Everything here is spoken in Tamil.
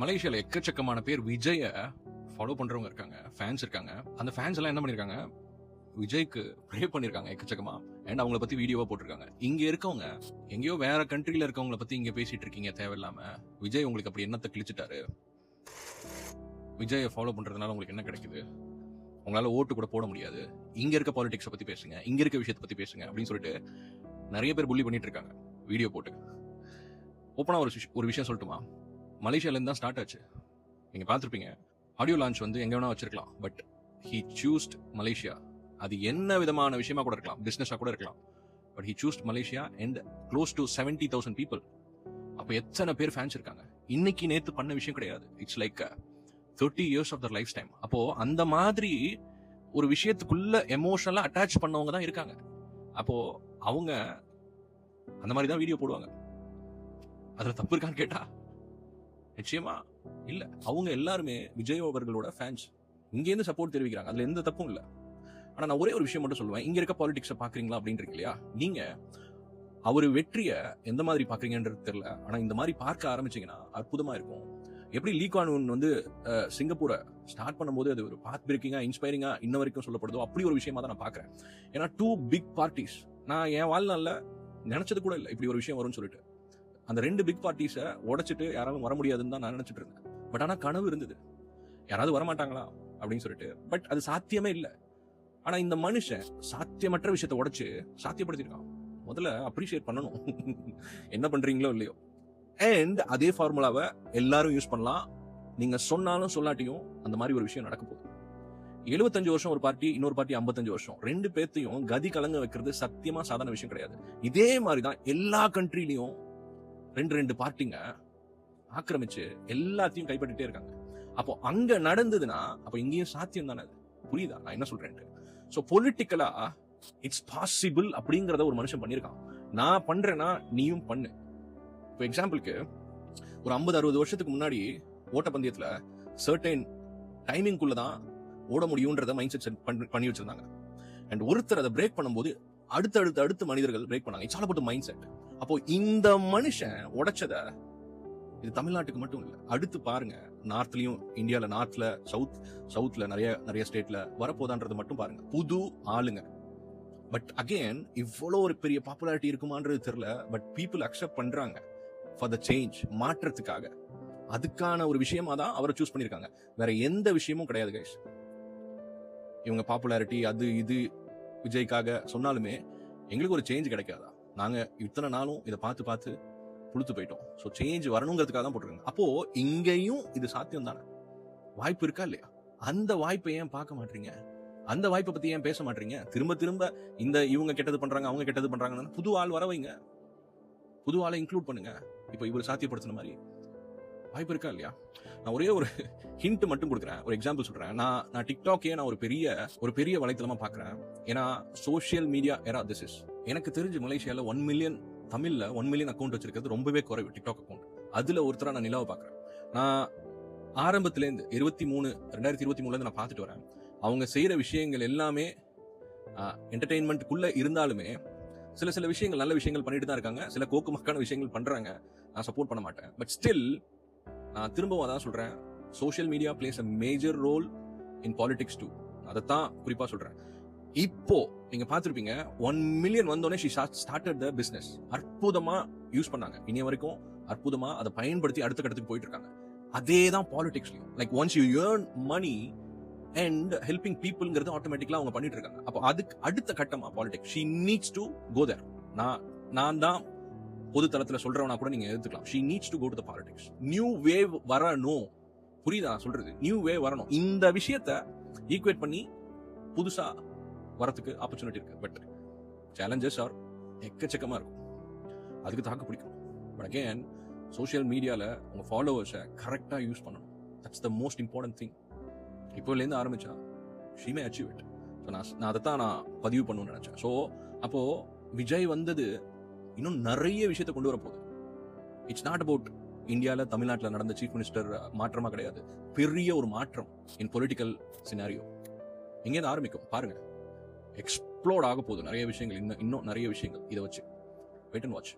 மலேசியால எக்கச்சக்கமான பேர் விஜய ஃபாலோ பண்றவங்க இருக்காங்க, ஃபேன்ஸ் இருக்காங்க. அந்த ஃபேன்ஸ் எல்லாம் என்ன பண்ணிருக்காங்க, விஜய்க்கு ப்ரே பண்ணிருக்காங்க எக்கச்சக்கமா. அண்ட் அவங்கள பத்தி வீடியோவா போட்டிருக்காங்க. இங்க இருக்கவங்க எங்கேயோ வேற கண்ட்ரில இருக்கவங்கள பத்தி இங்க பேசிட்டு இருக்கீங்க தேவையில்லாம. விஜய் உங்களுக்கு அப்படி என்னத்தை கிழிச்சிட்டாரு? விஜயை ஃபாலோ பண்றதுனால உங்களுக்கு என்ன கிடைக்குது? உங்களால ஓட்டு கூட போட முடியாது. இங்க இருக்க பாலிடிக்ஸை பத்தி பேசுங்க, இங்க இருக்க விஷயத்தை பத்தி பேசுங்க அப்படின்னு சொல்லிட்டு நிறைய பேர் புள்ளி பண்ணிட்டு இருக்காங்க வீடியோ போட்டு. ஓப்பனா ஒரு விஷயம் சொல்லட்டுமா? மலேசியால இருந்து தான் ஸ்டார்ட் ஆச்சு. நீங்க பார்த்திருப்பீங்க, ஆடியோ லான்ச் வந்து எங்க வேணா வச்சிருக்கலாம், பட் ஹி சூஸ்ட் மலேசியா. அது என்ன விதமான விஷயமா கூட இருக்கலாம், பிசினஸா கூட இருக்கலாம், but he chose Malaysia and close to 70,000 people. அப்ப எத்தனை பேர் ஃபேன்ஸ் இருக்காங்க? இன்னைக்கு நேத்து பண்ண விஷயம் கிடையாது. It's like 30 years of their lifetime. அப்போ அந்த மாதிரி ஒரு விஷயத்துக்குள்ள எமோஷனலா அட்டாச் பண்ணவங்க தான் இருக்காங்க. அப்போ அவங்க அந்த மாதிரி தான் வீடியோ போடுவாங்க. அதுல தப்பு இருக்கான்னு கேட்டா நிச்சயமா இல்ல. அவங்க எல்லாருமே விஜய் அவர்களோட ஃபேன்ஸ். இங்க இருந்து சப்போர்ட் தெரிவிக்கிறாங்க, அதுல எந்த தப்பும் இல்ல. ஆனா நான் ஒரே ஒரு விஷயம் மட்டும் சொல்லுவேன். இங்க இருக்க பாலிடிக்ஸை பாக்குறீங்களா அப்படின்றீங்க இல்லையா, நீங்க அவரு வெற்றிய எந்த மாதிரி பாக்குறீங்கன்றது தெரியல. ஆனா இந்த மாதிரி பார்க்க ஆரம்பிச்சீங்கன்னா அற்புதமா இருக்கும். எப்படி லீ குவான் யூ வந்து சிங்கப்பூரை ஸ்டார்ட் பண்ணும்போது அது ஒரு பாத் பிரேக்கிங்கா, இன்ஸ்பைரிங்கா இன்ன வரைக்கும் சொல்லப்படுதோ அப்படி ஒரு விஷயமா தான் நான் பாக்குறேன். ஏன்னா 2 பிக் பார்ட்டிஸ் நான் என் வாழ்நாள்ல நினைச்சது கூட இல்லை இப்படி ஒரு விஷயம் வரும்னு சொல்லிட்டு. அந்த 2 பிக் பார்ட்டிஸை உடைச்சிட்டு யாராலும் வர முடியாதுன்னு தான் நான் நினைச்சிட்டு இருந்தேன். பட் ஆனா கனவு இருந்தது, யாராவது வரமாட்டாங்களா அப்படின்னு சொல்லிட்டு. பட் அது சாத்தியமே இல்லை. ஆனா இந்த மனுஷன் சாத்தியமற்ற விஷயத்தை உடைச்சு சாத்தியப்படுத்திருக்கான். முதல்ல அப்ரிஷியேட் பண்ணணும். என்ன பண்றீங்களோ இல்லையோ. அண்ட் அதே ஃபார்முலாவை எல்லாரும் யூஸ் பண்ணலாம். நீங்க சொன்னாலும் சொல்லாட்டியும் அந்த மாதிரி ஒரு விஷயம் நடக்க போகுது. 75 வருஷம் ஒரு பார்ட்டி, இன்னொரு பார்ட்டி 55 வருஷம். 2 பேர்த்தையும் கதி கலங்க வைக்கிறது சத்தியமா சாதாரண விஷயம் கிடையாது. இதே மாதிரிதான் எல்லா கண்ட்ரிலையும் 2 பார்ட்டிங்க ஆக்கிரமிச்சு எல்லாத்தையும் கைப்பற்றிட்டே இருக்காங்க. அப்போ அங்க நடந்ததுன்னா அப்ப இங்கேயும் சாத்தியம் தானே? அது புரியுதா நான் என்ன சொல்றேன்? சோ பொலிட்டிக்கலா இட்ஸ் பாசிபிள் அப்படிங்கறத ஒரு மனுஷன் பண்ணிருக்கான். நான் பண்றேன்னா நீயும் பண்ணு. இப்போ எக்ஸாம்பிளுக்கு ஒரு 50-60 வருஷத்துக்கு முன்னாடி ஓட்டப்பந்தயத்துல சர்டைன் டைமிங்குள்ளதான் ஓட முடியும்ன்றத மைண்ட் செட் பண்ணி வச்சிருந்தாங்க. அண்ட் ஒருத்தர் அதை பிரேக் பண்ணும்போது அடுத்த மனிதர்கள் பிரேக் பண்ணாங்க. It's all about mind set. அப்போ இந்த மனுஷன் உடைச்சத இது தமிழ்நாட்டுக்கு மட்டும் இல்ல, அடுத்து பாருங்க நார்த்லயும், இந்தியால நார்த்ல, சவுத்ல நிறைய ஸ்டேட்ல வரப்போதான்றது மட்டும் பாருங்க. புது ஆளுங்க. பட் அகெயின் இவ்வளவு ஒரு பெரிய பாப்புலாரிட்டி இருக்குமான்றது தெரியல. பட் பீப்புள் அக்செப்ட் பண்றாங்க ஃபார் த சேஞ்ச், மாற்றத்துக்காக. அதுக்கான ஒரு விஷயமா தான் அவரை சூஸ் பண்ணிருக்காங்க. வேற எந்த விஷயமும் கிடையாது கைஸ். இவங்க பாப்புலாரிட்டி அது இது விஜய்க்காக சொன்னாலுமே எங்களுக்கு ஒரு சேஞ்ச் கிடைக்காதா? நாங்க இத்தனை நாளும் இதை பார்த்து புளுத்து போயிட்டோம். ஸோ சேஞ்ச் வரணுங்கிறதுக்காக தான் போட்டிருக்காங்க. அப்போ இங்கேயும் இது சாத்தியம் தானே? வாய்ப்பு இருக்கா இல்லையா? அந்த வாய்ப்பை ஏன் பார்க்க மாட்டீங்க? அந்த வாய்ப்பை பத்தி ஏன் பேச மாட்டீங்க? திரும்ப இந்த இவங்க கெட்டது பண்றாங்க, அவங்க கெட்டது பண்றாங்கன்னு புது ஆள் வர வைங்க, புது ஆளை இன்க்ளூட் பண்ணுங்க. இப்போ இவர் சாத்தியப்படுத்தின மாதிரி வாய்ப்பு இருக்கா இல்லையா? நான் ஒரே ஒரு ஹிண்ட் மட்டும் கொடுக்குறேன், ஒரு எக்ஸாம்பிள் சொல்றேன். நான் டிக்டாக்கே நான் ஒரு பெரிய வலைத்தளமா பாக்குறேன். ஏன்னா சோசியல் மீடியா எரா திஸ் இஸ். எனக்கு தெரிஞ்சு மலேசியால 1 மில்லியன், தமிழ்ல 1 மில்லியன் அக்கௌண்ட் வச்சிருக்கிறது ரொம்பவே குறைவு டிக்டாக் அக்கௌண்ட். அதுல ஒருத்தரா நான் நிலாவை பாக்குறேன். நான் ஆரம்பத்திலேருந்து 2023 நான் பார்த்துட்டு வரேன். அவங்க செய்யற விஷயங்கள் எல்லாமே என்டர்டெயின்மெண்ட்டுக்குள்ள இருந்தாலுமே சில விஷயங்கள் நல்ல விஷயங்கள் பண்ணிட்டு தான் இருக்காங்க. சில கோக்குமக்கான விஷயங்கள் பண்றாங்க, நான் சப்போர்ட் பண்ண மாட்டேன். பட் ஸ்டில் நான் திரும்பவும் அதான் சொல்றேன், social media plays a major role in politics too. அதைத்தான் குறிப்பா சொல்றேன். இப்போ நீங்க பார்த்திருப்பீங்க, 1 மில்லியன் வந்தோடனே ஷி ஸ்டார்டட் த பிசினஸ். அற்புதமா யூஸ் பண்ணாங்க, இனி வரைக்கும் அற்புதமா அதை பயன்படுத்தி அடுத்த கட்டத்துக்கு போயிட்டு இருக்காங்க. அதே தான் பாலிடிக்ஸ்லயும். Like once you earn money and helping பீப்புள்ங்கிறது ஆட்டோமேட்டிக்கலா அவங்க பண்ணிட்டு இருக்காங்க. அப்போ அதுக்கு அடுத்த கட்டமா politics. She needs to go there. நான் தான் பொது தளத்துல சொல்றவனா கூட நீங்க எடுத்துக்கலாம். She needs to go to the politics. New wave வரணும். புரியுதா சொல்றது? நியூ வேவ் வரணும். இந்த விஷயத்த ஈக்குவேட் பண்ணி புதுசா வரத்துக்கு ஆப்பர்ச்சுனிட்டி இருக்கு. பட் சேலஞ்சஸ் ஆர் எக்கச்சக்கமா இருக்கும். அதுக்கு தாக்கு பிடிக்கும். பட் அகேன் சோசியல் மீடியால உங்க ஃபாலோவர்ஸை கரெக்டா யூஸ் பண்ணணும். That's the most important thing. இப்போலேருந்து ஆரம்பிச்சா she may achieve it. So நான் அதைத்தான் நான் பதிவு பண்ணணும்னு நினைச்சேன். ஸோ அப்போ விஜய் வந்தது இன்னும் நிறைய விஷயத்தை கொண்டு வர போகுது. இட்ஸ் நாட் அபவுட் இந்தியால, தமிழ்நாட்டில் நடந்த சீஃப் மினிஸ்டர் மாற்றமா கிடையாது. பெரிய ஒரு மாற்றம் இன் பொலிட்டிக்கல் சினாரியோ எங்கேருந்து ஆரம்பிக்கும் பாருங்க. எக்ஸ்ப்ளோர்ட் ஆக போகுது நிறைய விஷயங்கள், இன்னும் நிறைய விஷயங்கள். இதை வச்சு வெயிட் அண்ட் வாட்ச்.